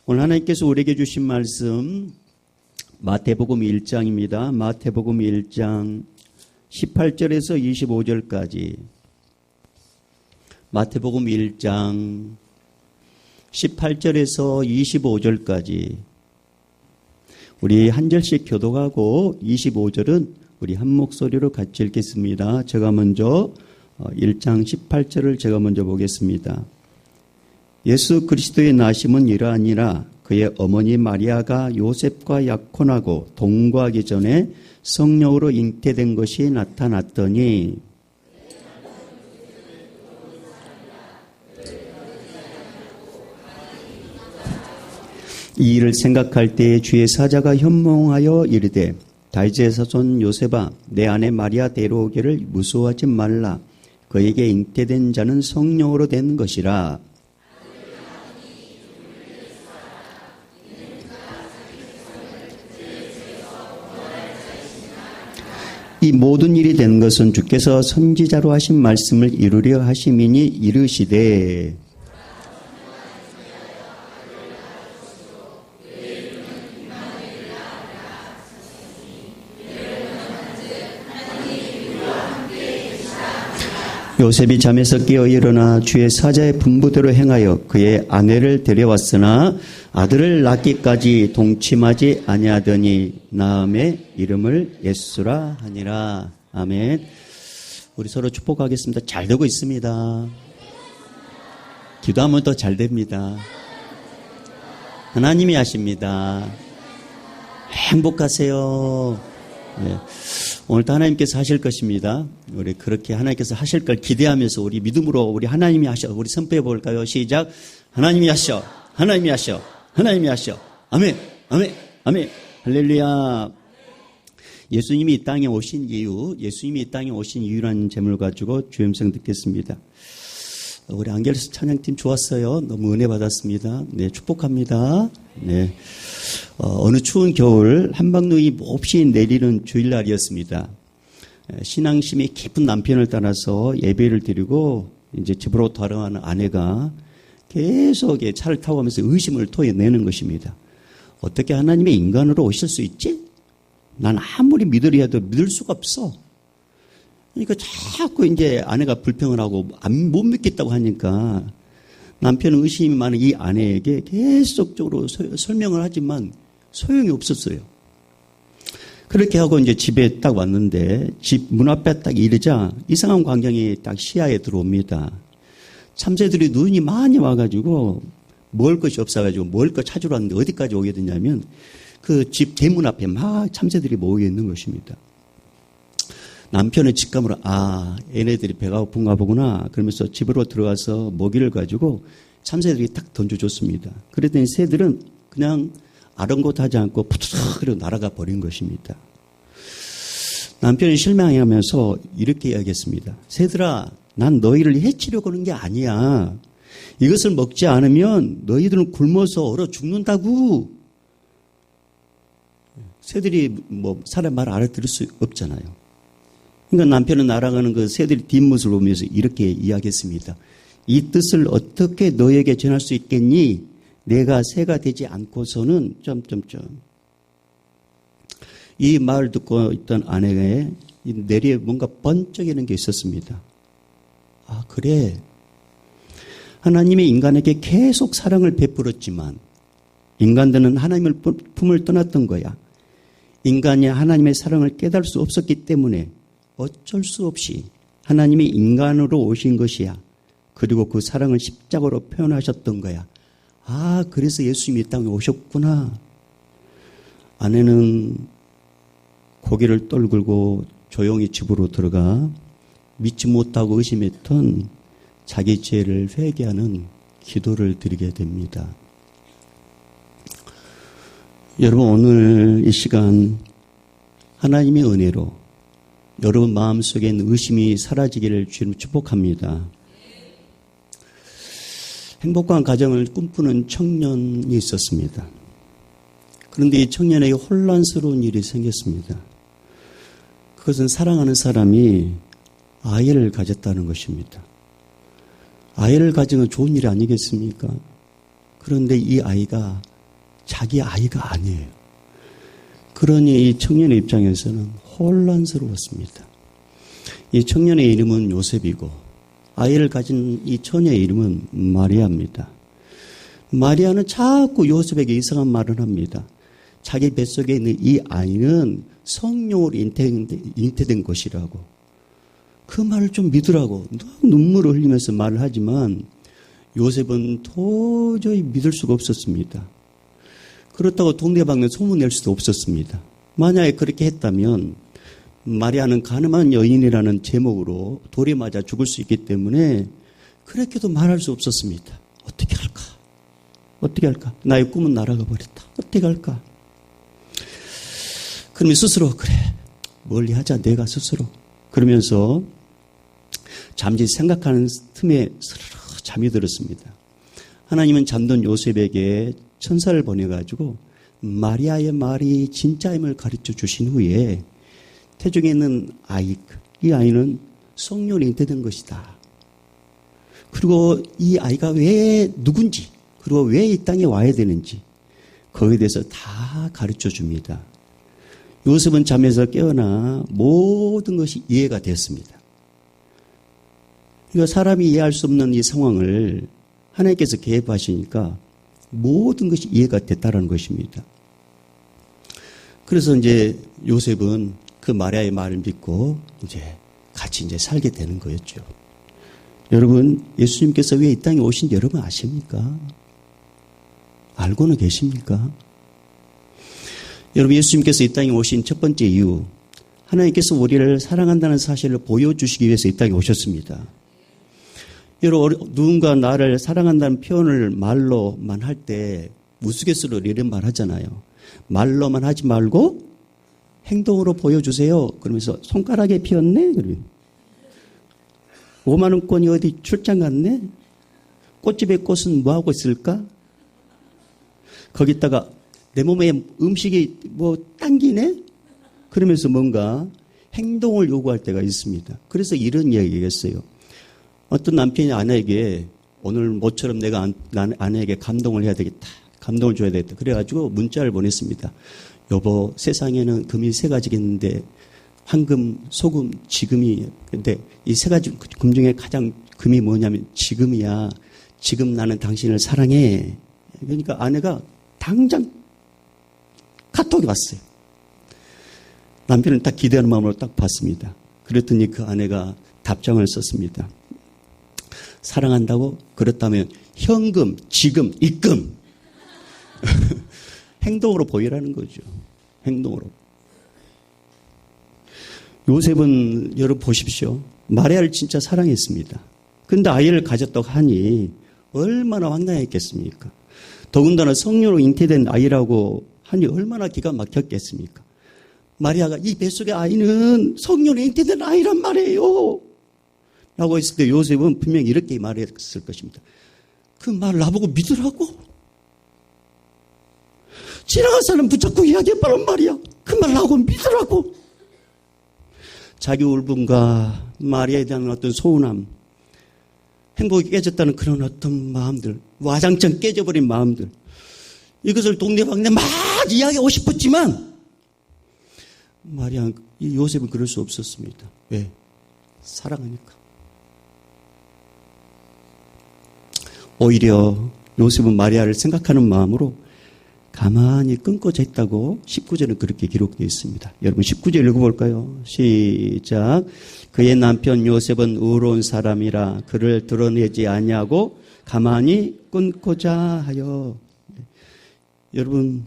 오늘 하나님께서 우리에게 주신 말씀 마태복음 1장입니다. 마태복음 1장 18절에서 25절까지. 마태복음 1장 18절에서 25절까지. 우리 한 절씩 교독하고 25절은 우리 한 목소리로 같이 읽겠습니다. 제가 먼저 1장 18절을 제가 먼저 보겠습니다. 예수 그리스도의 나심은 이러하니라. 그의 어머니 마리아가 요셉과 약혼하고 동거하기 전에 성령으로 잉태된 것이 나타났더니 이 일을 생각할 때에 주의 사자가 현몽하여 이르되 다윗의 자손 요셉아 내 아내 마리아 데려오기를 무서워하지 말라. 그에게 잉태된 자는 성령으로 된 것이라. 이 모든 일이 된 것은 주께서 선지자로 하신 말씀을 이루려 하심이니 이르시되 요셉이 잠에서 깨어 일어나 주의 사자의 분부대로 행하여 그의 아내를 데려왔으나 아들을 낳기까지 동침하지 아니하더니 나음의 이름을 예수라 하니라. 아멘. 우리 서로 축복하겠습니다. 잘 되고 있습니다. 기도하면 더 잘 됩니다. 하나님이 하십니다. 행복하세요. 네. 오늘도 하나님께서 하실 것입니다. 우리 그렇게 하나님께서 하실 걸 기대하면서 우리 믿음으로 우리 하나님이 하셔. 우리 선포해 볼까요? 시작. 하나님이 하셔. 하나님이 하셔. 하나님이 하셔. 아멘. 아멘. 아멘. 할렐루야. 예수님이 이 땅에 오신 이유, 예수님이 이 땅에 오신 이유라는 제목을 가지고 주임성 듣겠습니다. 우리 안겔스 찬양팀 좋았어요. 너무 은혜 받았습니다. 네, 축복합니다. 네. 어느 추운 겨울 한방눈이 몹시 내리는 주일날이었습니다. 신앙심이 깊은 남편을 따라서 예배를 드리고 이제 집으로 돌아가는 아내가 계속 차를 타고 가면서 의심을 토해내는 것입니다. 어떻게 하나님의 인간으로 오실 수 있지? 난 아무리 믿으려 해도 믿을 수가 없어. 그러니까 자꾸 이제 아내가 불평을 하고 못 믿겠다고 하니까 남편은 의심이 많은 이 아내에게 계속적으로 설명을 하지만 소용이 없었어요. 그렇게 하고 이제 집에 딱 왔는데 집 문 앞에 딱 이르자 이상한 광경이 딱 시야에 들어옵니다. 참새들이 눈이 많이 와가지고 먹을 것이 없어가지고 먹을 거 찾으러 왔는데 어디까지 오게 되냐면 그 집 대문 앞에 막 참새들이 모여 있는 것입니다. 남편의 직감으로 얘네들이 배가 고픈가 보구나 그러면서 집으로 들어가서 먹이를 가지고 참새들이 딱 던져줬습니다. 그랬더니 새들은 그냥 아랑곳하지 않고 푸드득 날아가 버린 것입니다. 남편이 실망하면서 이렇게 이야기했습니다. 새들아, 난 너희를 해치려고 하는 게 아니야. 이것을 먹지 않으면 너희들은 굶어서 얼어 죽는다고. 새들이 사람 말 알아들을 수 없잖아요. 그러니까 남편은 날아가는 그 새들의 뒷모습을 보면서 이렇게 이야기했습니다. 이 뜻을 어떻게 너에게 전할 수 있겠니? 내가 새가 되지 않고서는 이 말을 듣고 있던 아내의 내리에 뭔가 번쩍이는 게 있었습니다. 그래. 하나님이 인간에게 계속 사랑을 베풀었지만 인간들은 하나님의 품을 떠났던 거야. 인간이 하나님의 사랑을 깨달을 수 없었기 때문에 어쩔 수 없이 하나님이 인간으로 오신 것이야. 그리고 그 사랑을 십자가로 표현하셨던 거야. 그래서 예수님이 이 땅에 오셨구나. 아내는 고개를 떨굴고 조용히 집으로 들어가 믿지 못하고 의심했던 자기 죄를 회개하는 기도를 드리게 됩니다. 여러분 오늘 이 시간 하나님의 은혜로 여러분 마음속에 있는 의심이 사라지기를 주님 축복합니다. 행복한 가정을 꿈꾸는 청년이 있었습니다. 그런데 이 청년에게 혼란스러운 일이 생겼습니다. 그것은 사랑하는 사람이 아이를 가졌다는 것입니다. 아이를 가진 건 좋은 일이 아니겠습니까? 그런데 이 아이가 자기 아이가 아니에요. 그러니 이 청년의 입장에서는 혼란스러웠습니다. 이 청년의 이름은 요셉이고 아이를 가진 이 처녀의 이름은 마리아입니다. 마리아는 자꾸 요셉에게 이상한 말을 합니다. 자기 뱃속에 있는 이 아이는 성령으로 잉태된 것이라고. 그 말을 좀 믿으라고 눈물을 흘리면서 말을 하지만 요셉은 도저히 믿을 수가 없었습니다. 그렇다고 동네방네 소문낼 수도 없었습니다. 만약에 그렇게 했다면 마리아는 가늠한 여인이라는 제목으로 돌에 맞아 죽을 수 있기 때문에 그렇게도 말할 수 없었습니다. 어떻게 할까? 어떻게 할까? 나의 꿈은 날아가 버렸다. 어떻게 할까? 그러면 스스로 그래 멀리 하자 내가 스스로 그러면서 잠시 생각하는 틈에 스르르 잠이 들었습니다. 하나님은 잠든 요셉에게 천사를 보내가지고 마리아의 말이 진짜임을 가르쳐 주신 후에 태중에 있는 아이, 이 아이는 성령으로 잉태된 것이다. 그리고 이 아이가 왜 누군지 그리고 왜 이 땅에 와야 되는지 거기에 대해서 다 가르쳐 줍니다. 요셉은 잠에서 깨어나 모든 것이 이해가 됐습니다. 그러니까 사람이 이해할 수 없는 이 상황을 하나님께서 개입하시니까 모든 것이 이해가 됐다는 것입니다. 그래서 이제 요셉은 그 마리아의 말을 믿고 이제 같이 이제 살게 되는 거였죠. 여러분, 예수님께서 왜 이 땅에 오신지 여러분 아십니까? 알고는 계십니까? 여러분, 예수님께서 이 땅에 오신 첫 번째 이유, 하나님께서 우리를 사랑한다는 사실을 보여주시기 위해서 이 땅에 오셨습니다. 여러분, 누군가 나를 사랑한다는 표현을 말로만 할 때 우스갯소리로 이런 말 하잖아요. 말로만 하지 말고 행동으로 보여주세요. 그러면서 손가락에 피었네? 그러면 5만 원권이 어디 출장 갔네? 꽃집의 꽃은 뭐하고 있을까? 거기다가 내 몸에 음식이 뭐 당기네? 그러면서 뭔가 행동을 요구할 때가 있습니다. 그래서 이런 이야기가 있어요. 어떤 남편이 아내에게 오늘 모처럼 내가 아내에게 감동을 해야 되겠다. 감동을 줘야 되겠다. 그래가지고 문자를 보냈습니다. 여보, 세상에는 금이 세 가지겠는데 황금, 소금, 지금이 근데 이 세 가지 금 중에 가장 금이 뭐냐면 지금이야. 지금 나는 당신을 사랑해. 그러니까 아내가 당장 카톡이 왔어요. 남편은 딱 기대하는 마음으로 딱 봤습니다. 그랬더니 그 아내가 답장을 썼습니다. 사랑한다고? 그렇다면 현금, 지금, 입금. 행동으로 보이라는 거죠. 행동으로. 요셉은 여러분 보십시오. 마리아를 진짜 사랑했습니다. 근데 아이를 가졌다고 하니 얼마나 황당했겠습니까? 더군다나 성령으로 잉태된 아이라고 하니 얼마나 기가 막혔겠습니까? 마리아가 이 뱃속의 아이는 성령으로 잉태된 아이란 말이에요. 라고 했을 때 요셉은 분명히 이렇게 말했을 것입니다. 그 말 나보고 믿으라고? 지나간 사람 붙잡고 이야기해봐란 말이야. 그 말 나보고 믿으라고? 자기 울분과 마리아에 대한 어떤 소운함, 행복이 깨졌다는 그런 어떤 마음들, 와장창 깨져버린 마음들, 이것을 동네방네 막 이야기하고 싶었지만 마리아, 이 요셉은 그럴 수 없었습니다. 왜? 사랑하니까. 오히려 요셉은 마리아를 생각하는 마음으로 가만히 끊고져 있다고 19절은 그렇게 기록되어 있습니다. 여러분 19절 읽어볼까요? 시작. 그의 남편 요셉은 의로운 사람이라 그를 드러내지 아니하고 가만히 끊고자 하여. 여러분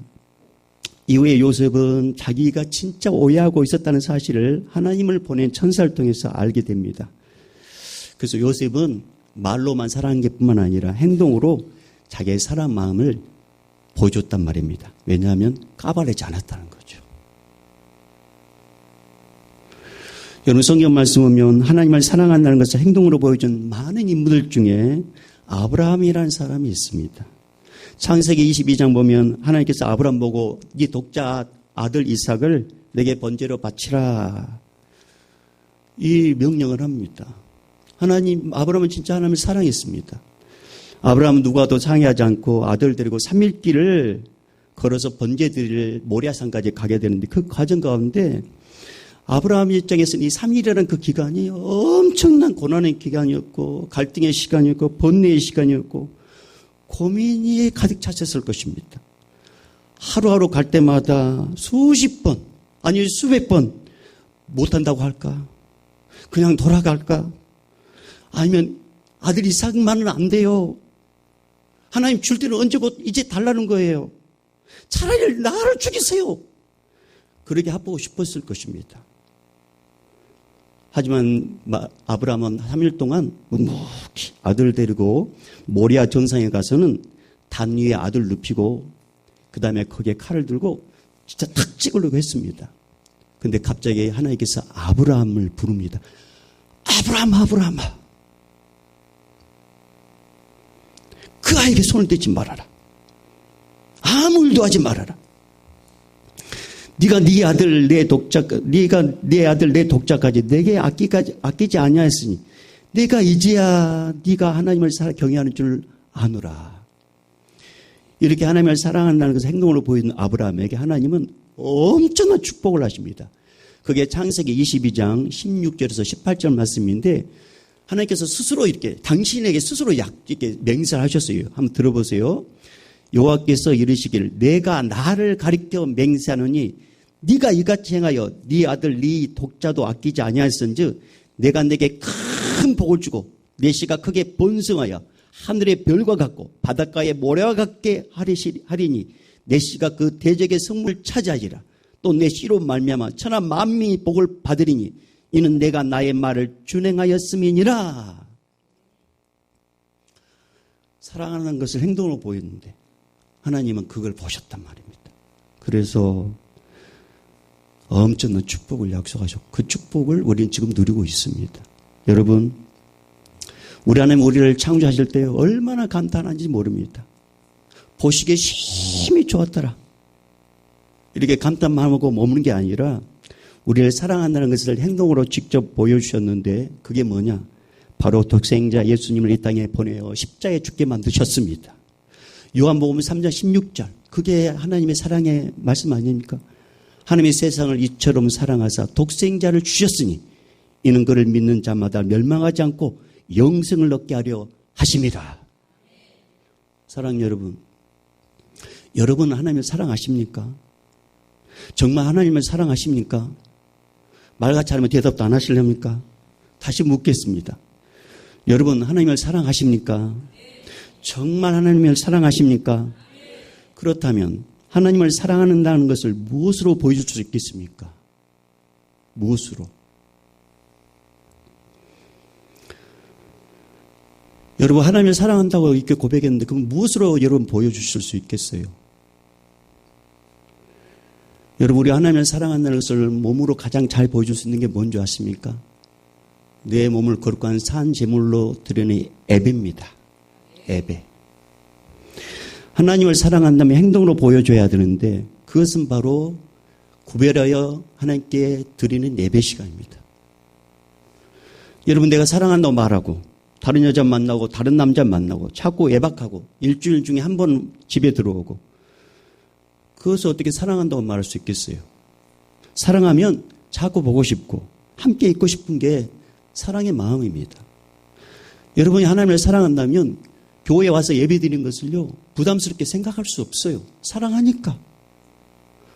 이후에 요셉은 자기가 진짜 오해하고 있었다는 사실을 하나님을 보낸 천사를 통해서 알게 됩니다. 그래서 요셉은 말로만 사랑한 게 뿐만 아니라 행동으로 자기의 사랑 마음을 보여줬단 말입니다. 왜냐하면 까발리지 않았다는 거죠. 여러분 성경 말씀 보면 하나님을 사랑한다는 것을 행동으로 보여준 많은 인물들 중에 아브라함이라는 사람이 있습니다. 창세기 22장 보면 하나님께서 아브라함 보고 네 독자 아들 이삭을 내게 번제로 바치라 이 명령을 합니다. 아브라함은 진짜 하나님을 사랑했습니다. 아브라함은 누구와도 상의하지 않고 아들 데리고 3일 길을 걸어서 번제드릴 모리아산까지 가게 되는데 그 과정 가운데 아브라함 입장에서는 이 3일이라는 그 기간이 엄청난 고난의 기간이었고 갈등의 시간이었고 번뇌의 시간이었고 고민이 가득 찼었을 것입니다. 하루하루 갈 때마다 수십 번 아니 수백 번 못한다고 할까? 그냥 돌아갈까? 아니면 아들 이삭만은 안 돼요. 하나님 줄 때는 언제 곧 이제 달라는 거예요. 차라리 나를 죽이세요. 그렇게 해보고 싶었을 것입니다. 하지만 아브라함은 3일 동안 묵묵히 아들 데리고 모리아 정상에 가서는 단 위에 아들 눕히고 그 다음에 거기에 칼을 들고 진짜 탁 찍으려고 했습니다. 근데 갑자기 하나님께서 아브라함을 부릅니다. 아브라함아. 그 아이에게 손을 대지 말아라. 아무 일도 하지 말아라. 네가 네 아들 내 독자까지 내게 아끼지 아니하였으니 내가 이제야 네가 하나님을 경외하는 줄 아노라. 이렇게 하나님을 사랑한다는 것을 행동으로 보이는 아브라함에게 하나님은 엄청난 축복을 하십니다. 그게 창세기 22장 16절에서 18절 말씀인데 하나님께서 스스로 이렇게 당신에게 스스로 이렇게 맹세를 하셨어요. 한번 들어보세요. 여호와께서 이르시기를 내가 나를 가리켜 맹세하노니 네가 이같이 행하여 네 아들 네 독자도 아끼지 아니하였은즉 내가 내게 큰 복을 주고 내 씨가 크게 번성하여 하늘의 별과 같고 바닷가의 모래와 같게 하리니 내 씨가 그 대적의 성물을 차지하리라. 또 내 씨로 말미암아 천하 만민이 복을 받으리니 이는 내가 나의 말을 준행하였음이니라. 사랑하는 것을 행동으로 보였는데 하나님은 그걸 보셨단 말입니다. 그래서 엄청난 축복을 약속하셨고 그 축복을 우리는 지금 누리고 있습니다. 여러분, 우리 하나님 우리를 창조하실 때 얼마나 감탄한지 모릅니다. 보시기에 심히 좋았더라. 이렇게 감탄만 하고 머무는 게 아니라 우리를 사랑한다는 것을 행동으로 직접 보여주셨는데 그게 뭐냐? 바로 독생자 예수님을 이 땅에 보내어 십자가에 죽게 만드셨습니다. 요한복음 3장 16절 그게 하나님의 사랑의 말씀 아닙니까? 하나님의 세상을 이처럼 사랑하사 독생자를 주셨으니 이는 그를 믿는 자마다 멸망하지 않고 영생을 얻게 하려 하심이라. 사랑 여러분, 여러분은 하나님을 사랑하십니까? 정말 하나님을 사랑하십니까? 말같이 하면 대답도 안 하시렵니까? 다시 묻겠습니다. 여러분 하나님을 사랑하십니까? 정말 하나님을 사랑하십니까? 그렇다면 하나님을 사랑한다는 것을 무엇으로 보여줄 수 있겠습니까? 무엇으로? 여러분 하나님을 사랑한다고 이렇게 고백했는데 그럼 무엇으로 여러분 보여주실 수 있겠어요? 여러분 우리 하나님을 사랑한다는 것을 몸으로 가장 잘 보여줄 수 있는 게 뭔지 아십니까? 내 몸을 거룩한 산 제물로 드리는 예배입니다. 예배. 하나님을 사랑한다면 행동으로 보여줘야 되는데 그것은 바로 구별하여 하나님께 드리는 예배 시간입니다. 여러분 내가 사랑한다고 말하고 다른 여자 만나고 다른 남자 만나고 자꾸 외박하고 일주일 중에 한 번 집에 들어오고 그것을 어떻게 사랑한다고 말할 수 있겠어요? 사랑하면 자꾸 보고 싶고 함께 있고 싶은 게 사랑의 마음입니다. 여러분이 하나님을 사랑한다면 교회에 와서 예배 드리는 것을요 부담스럽게 생각할 수 없어요. 사랑하니까.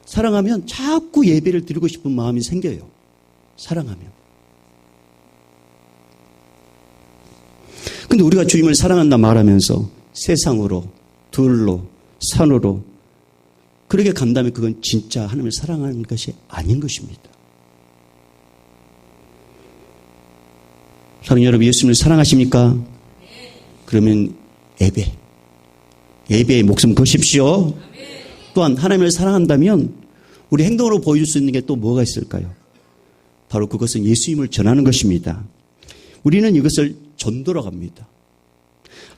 사랑하면 자꾸 예배를 드리고 싶은 마음이 생겨요. 사랑하면. 근데 우리가 주님을 사랑한다 말하면서 세상으로, 들로, 산으로 그렇게 간다면 그건 진짜 하나님을 사랑하는 것이 아닌 것입니다. 사랑하는 여러분, 예수님을 사랑하십니까? 그러면 예배에 목숨 거십시오. 또한 하나님을 사랑한다면 우리 행동으로 보여줄 수 있는 게 또 뭐가 있을까요? 바로 그것은 예수님을 전하는 것입니다. 우리는 이것을 전도라고 합니다.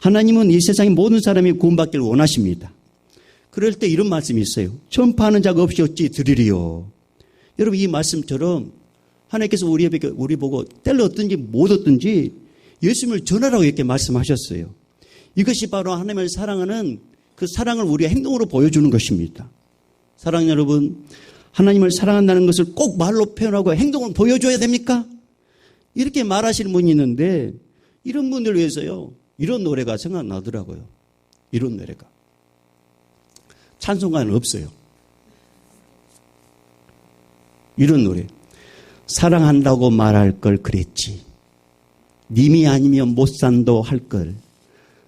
하나님은 이 세상의 모든 사람이 구원받기를 원하십니다. 그럴 때 이런 말씀이 있어요. 전파하는 자가 없이 어찌 드리리요. 여러분 이 말씀처럼 하나님께서 우리 보고 때를 얻든지 못 얻든지 예수님을 전하라고 이렇게 말씀하셨어요. 이것이 바로 하나님을 사랑하는 그 사랑을 우리가 행동으로 보여주는 것입니다. 사랑하는 여러분, 하나님을 사랑한다는 것을 꼭 말로 표현하고 행동을 보여줘야 됩니까? 이렇게 말하시는 분이 있는데 이런 분들 위해서요. 이런 노래가 생각나더라고요. 이런 노래가. 찬송가는 없어요. 이런 노래. 사랑한다고 말할 걸 그랬지. 님이 아니면 못 산도 할 걸.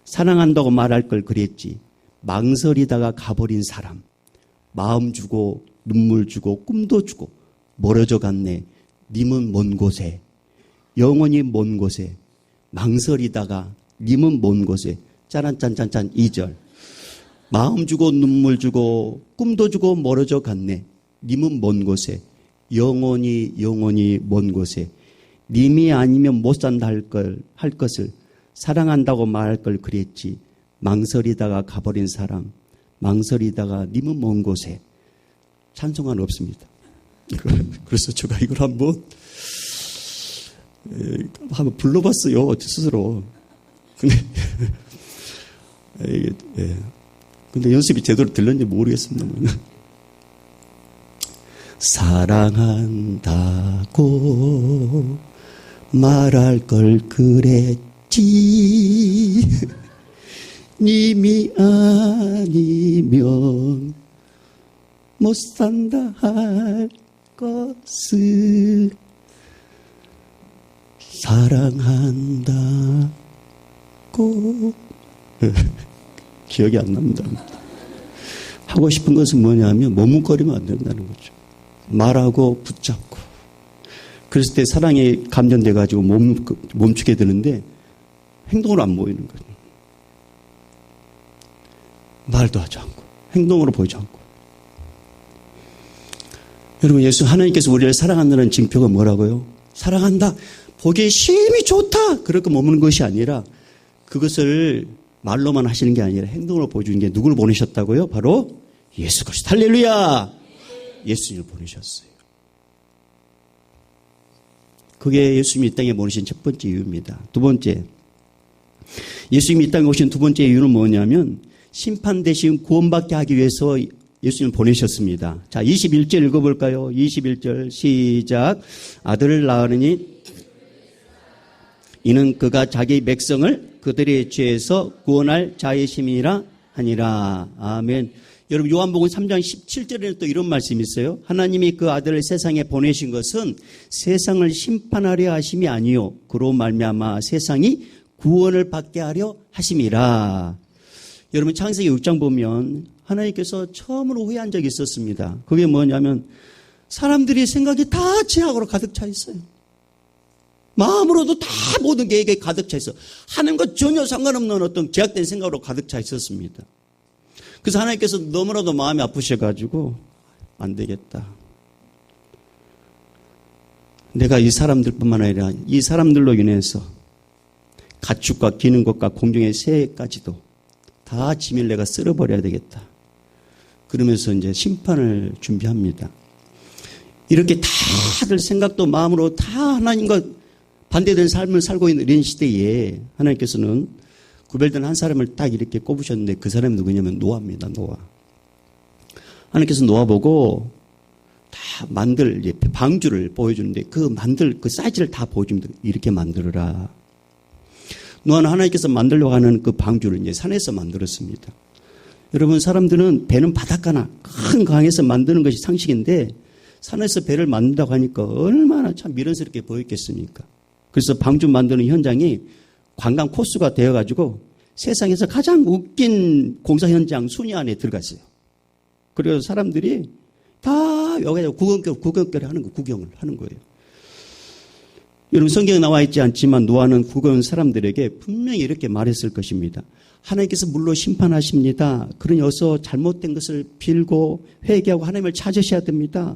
사랑한다고 말할 걸 그랬지. 망설이다가 가버린 사람. 마음 주고 눈물 주고 꿈도 주고 멀어져 갔네. 님은 먼 곳에. 영원히 먼 곳에. 망설이다가 님은 먼 곳에. 짠짠짠짠 2절. 마음 주고 눈물 주고 꿈도 주고 멀어져 갔네. 님은 먼 곳에. 영원히 먼 곳에. 님이 아니면 못 산다 할 것을 사랑한다고 말할 걸 그랬지. 망설이다가 가버린 사람. 망설이다가 님은 먼 곳에. 찬송가는 없습니다. 그래서 제가 이걸 한번 불러봤어요. 스스로. 근데 연습이 제대로 들렸는지 모르겠습니다. 사랑한다고 말할 걸 그랬지. 님이 아니면 못 산다 할 것을 사랑한다고. 기억이 안 납니다. 하고 싶은 것은 뭐냐면 머뭇거리면 안 된다는 거죠. 말하고 붙잡고. 그랬을 때 사랑에 감전돼가지고 멈추게 되는데 행동으로 안 보이는 거예요. 말도 하지 않고 행동으로 보이지 않고. 여러분, 예수 하나님께서 우리를 사랑한다는 징표가 뭐라고요? 사랑한다. 보기에 심히 좋다. 그렇게 머무는 것이 아니라 그것을 말로만 하시는 게 아니라 행동으로 보여주는 게 누구를 보내셨다고요? 바로 예수 그리스도. 할렐루야. 예수님을 보내셨어요. 그게 예수님이 이 땅에 보내신 첫 번째 이유입니다. 두 번째, 예수님이 이 땅에 오신 두 번째 이유는 뭐냐면 심판 대신 구원받게 하기 위해서 예수님을 보내셨습니다. 자, 21절 읽어볼까요? 21절 시작. 아들을 낳으니 이는 그가 자기 백성을 그들의 죄에서 구원할 자의심이라 하니라. 아멘. 여러분, 요한복음 3장 17절에는 또 이런 말씀이 있어요. 하나님이 그 아들을 세상에 보내신 것은 세상을 심판하려 하심이 아니요 그로 말미암아 세상이 구원을 받게 하려 하심이라. 여러분, 창세기 6장 보면 하나님께서 처음으로 후회한 적이 있었습니다. 그게 뭐냐면 사람들이 생각이 다 죄악으로 가득 차 있어요. 마음으로도 다 모든 계획에 가득 차 있어. 하나님과 전혀 상관없는 어떤 제약된 생각으로 가득 차 있었습니다. 그래서 하나님께서 너무나도 마음이 아프셔가지고 안 되겠다. 내가 이 사람들뿐만 아니라 이 사람들로 인해서 가축과 기는 것과 공중의 새까지도 다 짐을 내가 쓸어버려야 되겠다. 그러면서 이제 심판을 준비합니다. 이렇게 다들 생각도 마음으로 다 하나님과 반대된 삶을 살고 있는 이런 시대에 하나님께서는 구별된 한 사람을 딱 이렇게 꼽으셨는데 그 사람이 누구냐면 노아입니다. 노아. 하나님께서 노아 보고 다 만들 방주를 보여주는데 그 사이즈를 다 보여줍니다. 이렇게 만들어라. 노아는 하나님께서 만들려고 하는 그 방주를 이제 산에서 만들었습니다. 여러분, 사람들은 배는 바닷가나 큰 강에서 만드는 것이 상식인데 산에서 배를 만든다고 하니까 얼마나 참 미련스럽게 보였겠습니까? 그래서 방주 만드는 현장이 관광 코스가 되어가지고 세상에서 가장 웃긴 공사 현장 순위 안에 들어갔어요. 그래서 사람들이 다 여기서 구경거리 하는 거, 구경을 하는 거예요. 여러분, 성경에 나와 있지 않지만 노아는 구경 사람들에게 분명히 이렇게 말했을 것입니다. 하나님께서 물로 심판하십니다. 그러니 어서 잘못된 것을 빌고 회개하고 하나님을 찾으셔야 됩니다.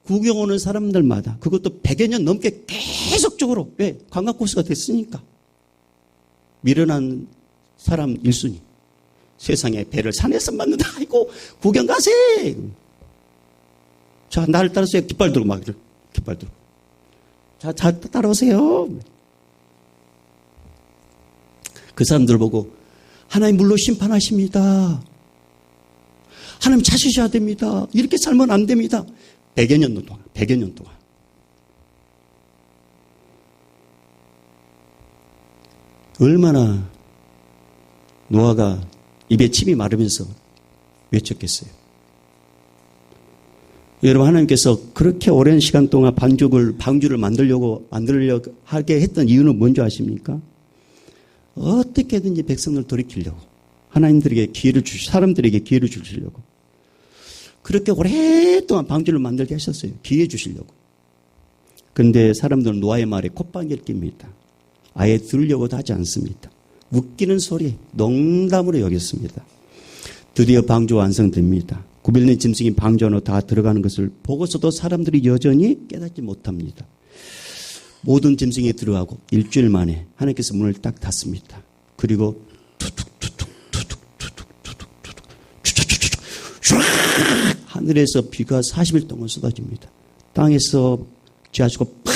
구경 오는 사람들마다 그것도 100여 년 넘게 계속적으로 왜? 관광 코스가 됐으니까. 미련한 사람 1순위. 세상에 배를 산에서 만든다. 아이고 구경 가세요. 자, 나를 따라서요. 깃발 들고 막 깃발 들고. 자, 따라오세요. 그 사람들 보고 하나님 물로 심판하십니다. 하나님 찾으셔야 됩니다. 이렇게 살면 안 됩니다. 100여 년 동안, 100여 년 동안. 얼마나 노아가 입에 침이 마르면서 외쳤겠어요. 여러분, 하나님께서 그렇게 오랜 시간 동안 방주를 만들려고 하게 했던 이유는 뭔지 아십니까? 어떻게든지 백성을 돌이키려고, 사람들에게 기회를 주시려고. 그렇게 오랫동안 방주를 만들게 하셨어요. 기회 주시려고. 그런데 사람들은 노아의 말에 콧방귀를 낍니다. 아예 들으려고도 하지 않습니다. 웃기는 소리, 농담으로 여겼습니다. 드디어 방주 완성됩니다. 구별된 짐승이 방주 안으로 다 들어가는 것을 보고서도 사람들이 여전히 깨닫지 못합니다. 모든 짐승이 들어가고 일주일 만에 하나님께서 문을 딱 닫습니다. 그리고 하늘에서 비가 40일 동안 쏟아집니다. 땅에서 지하수가 팍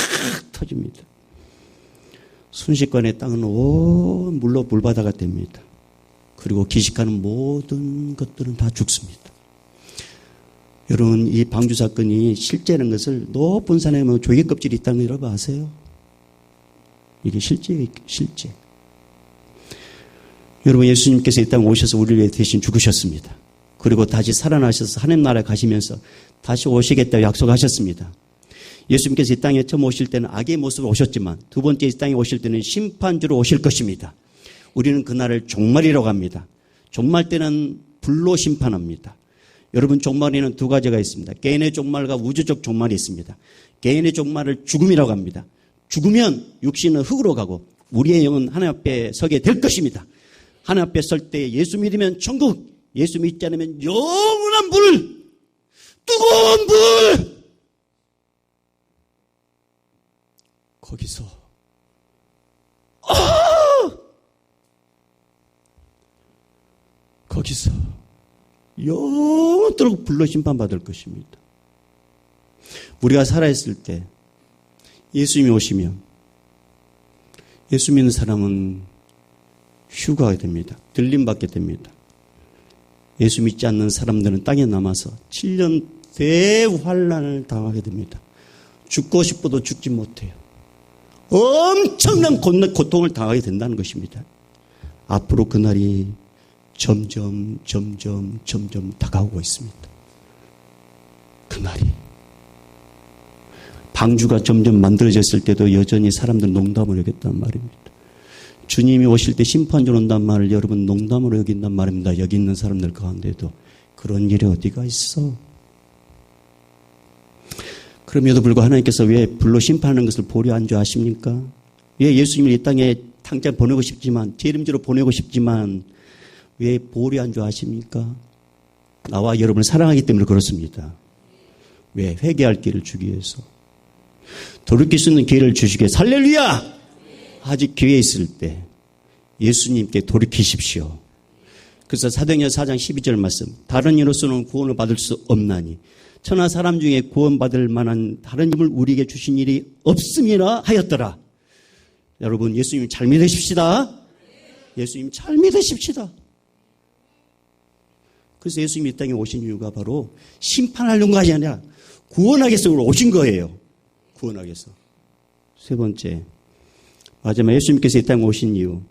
터집니다. 순식간에 땅은 온 물로 물바다가 됩니다. 그리고 기식하는 모든 것들은 다 죽습니다. 여러분, 이 방주 사건이 실제라는 것을 높은 산에 보면 조개 껍질이 있다는 거 여러분 아세요? 이게 실제. 여러분, 예수님께서 이 땅에 오셔서 우리를 위해 대신 죽으셨습니다. 그리고 다시 살아나셔서 하나님 나라에 가시면서 다시 오시겠다고 약속하셨습니다. 예수님께서 이 땅에 처음 오실 때는 악의 모습으로 오셨지만 두 번째 이 땅에 오실 때는 심판주로 오실 것입니다. 우리는 그날을 종말이라고 합니다. 종말 때는 불로 심판합니다. 여러분, 종말에는 두 가지가 있습니다. 개인의 종말과 우주적 종말이 있습니다. 개인의 종말을 죽음이라고 합니다. 죽으면 육신은 흙으로 가고 우리의 영은 하나님 앞에 서게 될 것입니다. 하나님 앞에 설 때 예수 믿으면 천국, 예수 믿지 않으면 영원한 불, 뜨거운 불. 거기서 거기서 영원토록 불로 심판받을 것입니다. 우리가 살아있을 때 예수님이 오시면 예수 믿는 사람은 휴가가 됩니다. 들림받게 됩니다. 예수 믿지 않는 사람들은 땅에 남아서 7년 대환란을 당하게 됩니다. 죽고 싶어도 죽지 못해요. 엄청난 고통을 당하게 된다는 것입니다. 앞으로 그날이 점점 다가오고 있습니다. 그날이. 방주가 점점 만들어졌을 때도 여전히 사람들 농담을 여겼단 말입니다. 주님이 오실 때 심판주로 온단 말을 여러분 농담으로 여긴단 말입니다. 여기 있는 사람들 가운데도 그런 일이 어디가 있어? 그럼에도 불구하고 하나님께서 왜 불로 심판하는 것을 보려 안주하십니까? 왜 예수님을 이 땅에 당장 보내고 싶지만, 제 이름대로 보내고 싶지만 왜 보려 안주하십니까? 나와 여러분을 사랑하기 때문에 그렇습니다. 왜? 회개할 기회를 주기 위해서. 돌이킬 수 있는 기회를 주시기 위해서. 할렐루야! 아직 기회 있을 때 예수님께 돌이키십시오. 그래서 사도행전 4장 12절 말씀. 다른 이로서는 구원을 받을 수 없나니 천하 사람 중에 구원받을 만한 다른 힘을 우리에게 주신 일이 없음이라 하였더라. 여러분, 예수님 잘 믿으십시다. 예수님 잘 믿으십시다. 그래서 예수님이 이 땅에 오신 이유가 바로 심판하려는 것이 아니라 구원하기 위해서 오신 거예요. 구원하기 위해서. 세 번째, 마지막 예수님께서 이 땅에 오신 이유.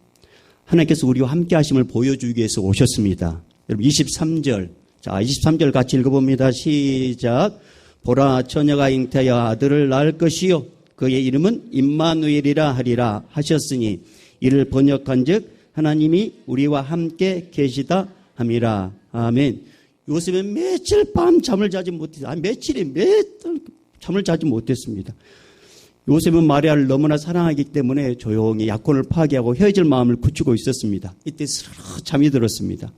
하나님께서 우리와 함께 하심을 보여주기 위해서 오셨습니다. 여러분 23절. 자, 23절 같이 읽어봅니다. 시작. 보라, 처녀가 잉태하여 아들을 낳을 것이요 그의 이름은 임마누엘이라 하리라 하셨으니 이를 번역한즉 하나님이 우리와 함께 계시다 함이라. 아멘. 요셉은 며칠 밤 잠을 자지 못했어요. 잠을 자지 못했습니다. 요셉은 마리아를 너무나 사랑하기 때문에 조용히 약혼을 파기하고 헤어질 마음을 굳히고 있었습니다. 이때 스르르 잠이 들었습니다.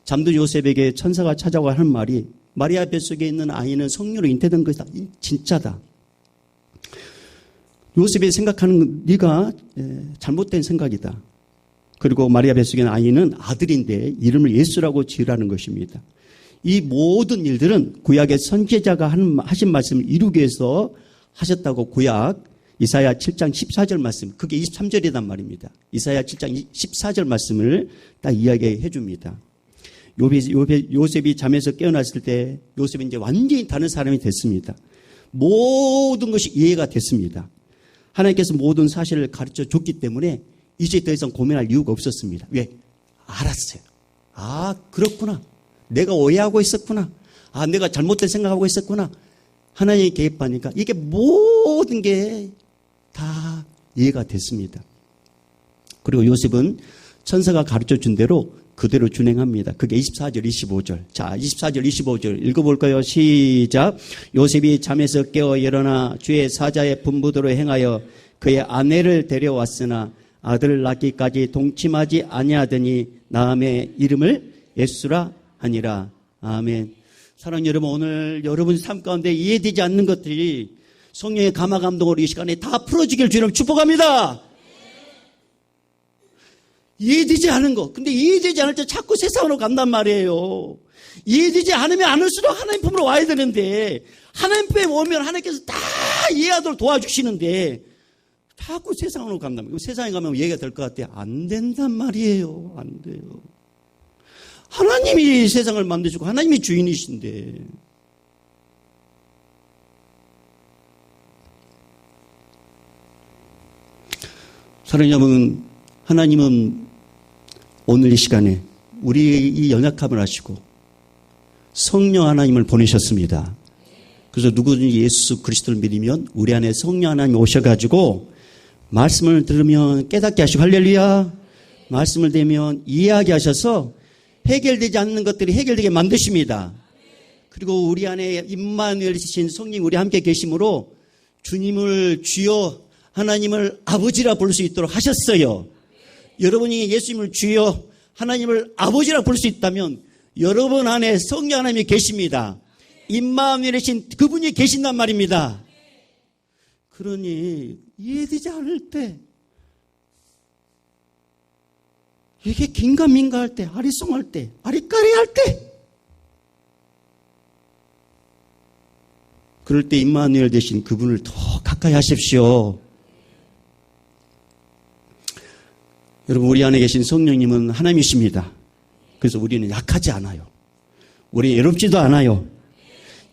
잠든 요셉에게 천사가 찾아와 하는 말이 마리아 뱃속에 있는 아이는 성령으로 잉태된 것이다. 진짜다. 요셉이 생각하는 네가 잘못된 생각이다. 그리고 마리아 뱃속에 있는 아이는 아들인데 이름을 예수라고 지으라는 것입니다. 이 모든 일들은 구약의 선지자가 하신 말씀을 이루기 위해서 하셨다고 구약 이사야 7장 14절 말씀, 그게 23절이란 말입니다. 이사야 7장 14절 말씀을 딱 이야기해 줍니다. 요셉이 잠에서 깨어났을 때 요셉이 이제 완전히 다른 사람이 됐습니다. 모든 것이 이해가 됐습니다. 하나님께서 모든 사실을 가르쳐 줬기 때문에 이제 더 이상 고민할 이유가 없었습니다. 왜? 알았어요. 아, 그렇구나. 내가 오해하고 있었구나. 아, 내가 잘못된 생각하고 있었구나. 하나님이 개입하니까 이게 모든 게 다 이해가 됐습니다. 그리고 요셉은 천사가 가르쳐 준 대로 그대로 준행합니다. 그게 24절, 25절. 자, 24절, 25절 읽어볼까요? 시작. 요셉이 잠에서 깨어 일어나 주의 사자의 분부대로 행하여 그의 아내를 데려왔으나 아들을 낳기까지 동침하지 아니하더니 나음의 이름을 예수라 하니라. 아멘. 사랑하는 여러분, 오늘 여러분 삶 가운데 이해되지 않는 것들이 성령의 감화 감동으로 이 시간에 다 풀어지길 주님 축복합니다. 이해되지 않은 거. 근데 이해되지 않을 때 자꾸 세상으로 간단 말이에요. 이해되지 않으면 않을수록 하나님 품으로 와야 되는데 하나님 품에 오면 하나님께서 다 이해하도록 도와주시는데 자꾸 세상으로 간단 말이에요. 세상에 가면 이해가 될 것 같아요. 안 된단 말이에요. 안 돼요. 하나님이 세상을 만드시고 하나님이 주인이신데 사랑하는 여러분, 하나님은 오늘 이 시간에 우리의 이 연약함을 아시고 성령 하나님을 보내셨습니다. 그래서 누구든지 예수 그리스도를 믿으면 우리 안에 성령 하나님이 오셔가지고 말씀을 들으면 깨닫게 하시고 할렐루야. 말씀을 들으면 이해하게 하셔서 해결되지 않는 것들이 해결되게 만드십니다. 그리고 우리 안에 임마누엘이신 성령 우리 함께 계심으로 주님을 주여 하나님을 아버지라 부를 수 있도록 하셨어요. 여러분이 예수님을 주여 하나님을 아버지라 부를 수 있다면 여러분 안에 성령 하나님이 계십니다. 임마누엘이신 그분이 계신단 말입니다. 그러니 이해되지 않을 때 이게 긴가민가할 때 아리송할 때 아리까리할 때 그럴 때 임마누엘 되신 그분을 더 가까이 하십시오. 여러분, 우리 안에 계신 성령님은 하나님이십니다. 그래서 우리는 약하지 않아요. 우리 외롭지도 않아요.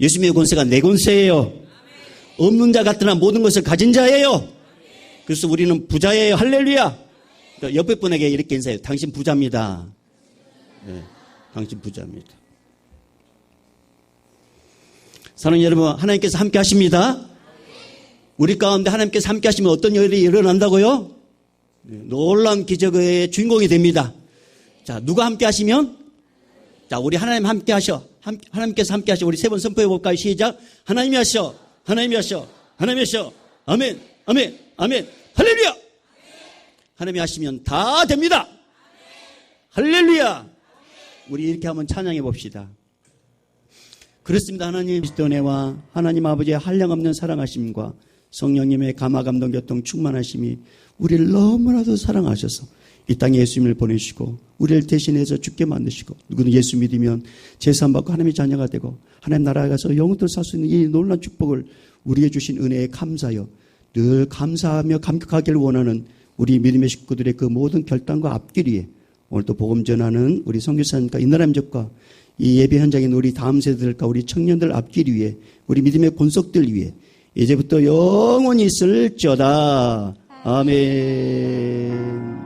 예수님의 권세가 내 권세예요. 없는 자 같으나 모든 것을 가진 자예요. 그래서 우리는 부자예요. 할렐루야. 그러니까 옆에 분에게 이렇게 인사해요. 당신 부자입니다. 네, 당신 부자입니다. 사랑하는 여러분, 하나님께서 함께 하십니다. 우리 가운데 하나님께서 함께 하시면 어떤 일이 일어난다고요? 놀라운 기적의 주인공이 됩니다. 자, 누가 함께 하시면? 자, 우리 하나님 함께 하셔. 하나님께서 함께 하셔. 우리 세 번 선포해 볼까요? 시작. 하나님이 하셔. 하나님이 하셔. 하나님이 하셔. 아멘. 아멘. 아멘. 할렐루야. 하나님이 하시면 다 됩니다. 할렐루야. 우리 이렇게 한번 찬양해 봅시다. 그렇습니다. 하나님 그리스도 은혜와 하나님 아버지의 한량없는 사랑하심과 성령님의 감화 감동 교통 충만하심이 우리를 너무나도 사랑하셔서 이 땅에 예수님을 보내시고 우리를 대신해서 죽게 만드시고 누구는 예수 믿으면 제사함받고 하나님의 자녀가 되고 하나님 나라에 가서 영원토록 살 수 있는 이 놀라운 축복을 우리에게 주신 은혜에 감사하여 늘 감사하며 감격하기를 원하는 우리 믿음의 식구들의 그 모든 결단과 앞길 위에 오늘도 복음 전하는 우리 선교사님과 인나라민족과 이 예배 현장에 있는 우리 다음 세대들과 우리 청년들 앞길 위에 우리 믿음의 권속들 위에 이제부터 영원히 있을지어다. 아멘.